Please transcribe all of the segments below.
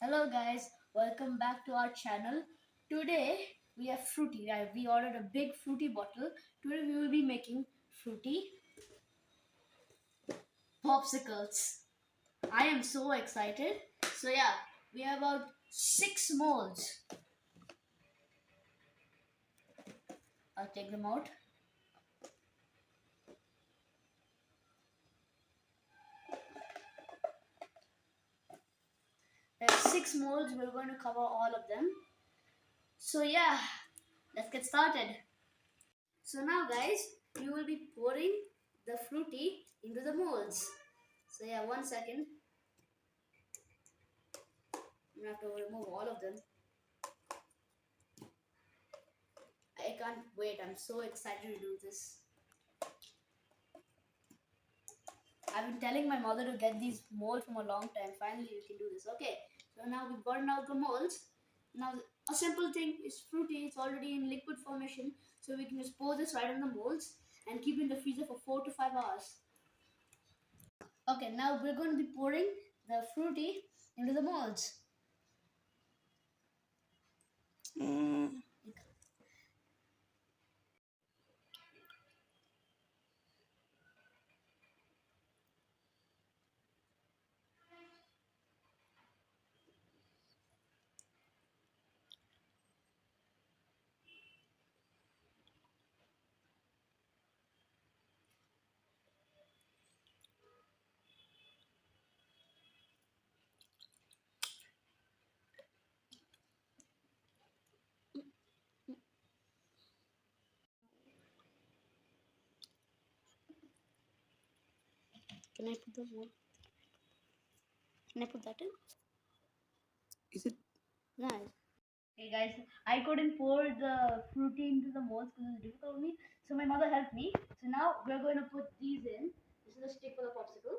Hello guys, welcome back to our channel. Today we have fruity, right? We ordered a big fruity bottle. Today we will be making fruity popsicles. I am so excited. So yeah, we have about 6 molds. I'll take them out. There's 6 molds. We're going to cover all of them. So yeah, let's get started. So now guys, we will be pouring the fruity into the molds. So yeah, 1 second. I'm gonna have to remove all of them. I can't wait. I'm so excited to do this. I've been telling my mother to get these molds from a long time. Finally, we can do this. Okay, so now we've gotten out the molds. Now, a simple thing is fruity. It's already in liquid formation. So we can just pour this right in the molds and keep it in the freezer for 4 to 5 hours. Okay, now we're going to be pouring the fruity into the molds. Can I put the mold? Can I put that in? Is it? Nice. Hey guys, I couldn't pour the fruity into the molds because it's difficult for me. So my mother helped me. So now we're going to put these in. This is the stick for the popsicle.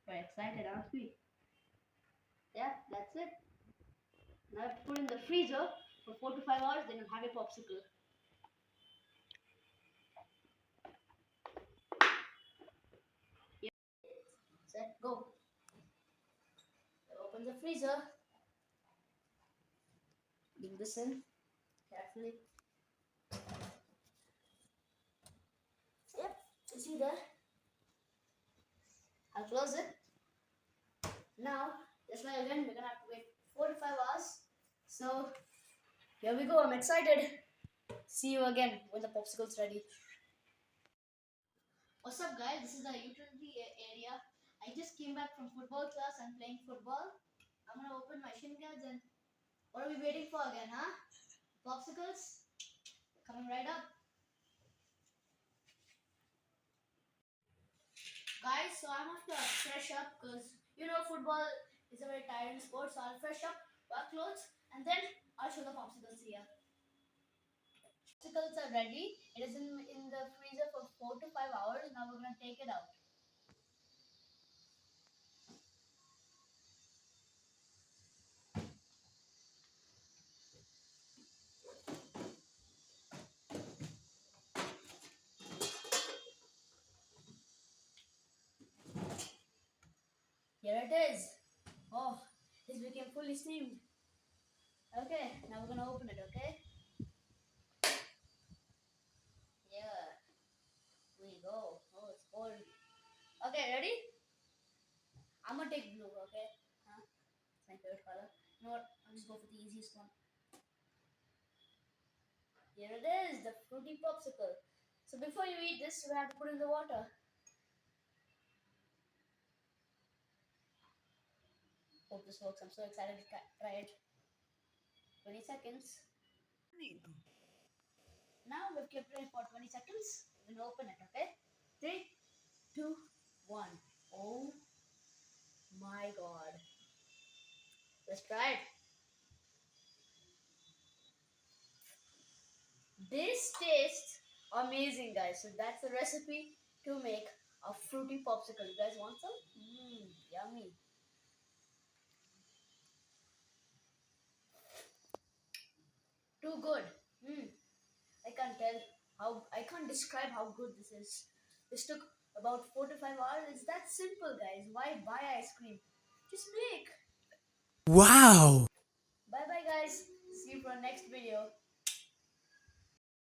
Very excited, aren't we? Yeah, that's it. Now put in the freezer for 4 to 5 hours, then you'll have a popsicle. Yep. Set, go. Open the freezer. Leave this in carefully. Yep, you see there. I'll close it. Now, just like again, we're gonna have to wait 4 to 5 hours. So here we go. I'm excited. See you again when the popsicle's ready. What's up, guys? This is the utility area. I just came back from football class. I'm playing football. I'm gonna open my shin guards and what are we waiting for again, huh? Popsicles coming right up. Guys, so I'm off to fresh up because football is a very tiring sport. So I'll fresh up, wear clothes, and then I'll show the popsicles here. Popsicles are ready. It is in the freezer for 4 to 5 hours. Now we're gonna take it out. Here it is. Oh, this became fully steamed. Okay, now we're gonna open it, okay? Yeah, here we go. Oh, it's cold. Okay, ready? I'm gonna take blue, okay? Huh? It's my favorite color. You know what? I'll just go for the easiest one. Here it is, the fruity popsicle. So before you eat this, you have to put in the water. Hope this works. I'm so excited to try it. 20 seconds. Now we've kept it for 20 seconds. We're gonna open it, okay? 3, 2, 1. Oh my god. Let's try it. This tastes amazing, guys. So that's the recipe to make a fruity popsicle. You guys want some? Mmm, yummy. too good. Hmm. I can't tell I can't describe how good this is. This took about 4 to 5 hours. It's that simple, guys. Why buy ice cream? Just make. Wow! Bye bye, guys. See you for our next video.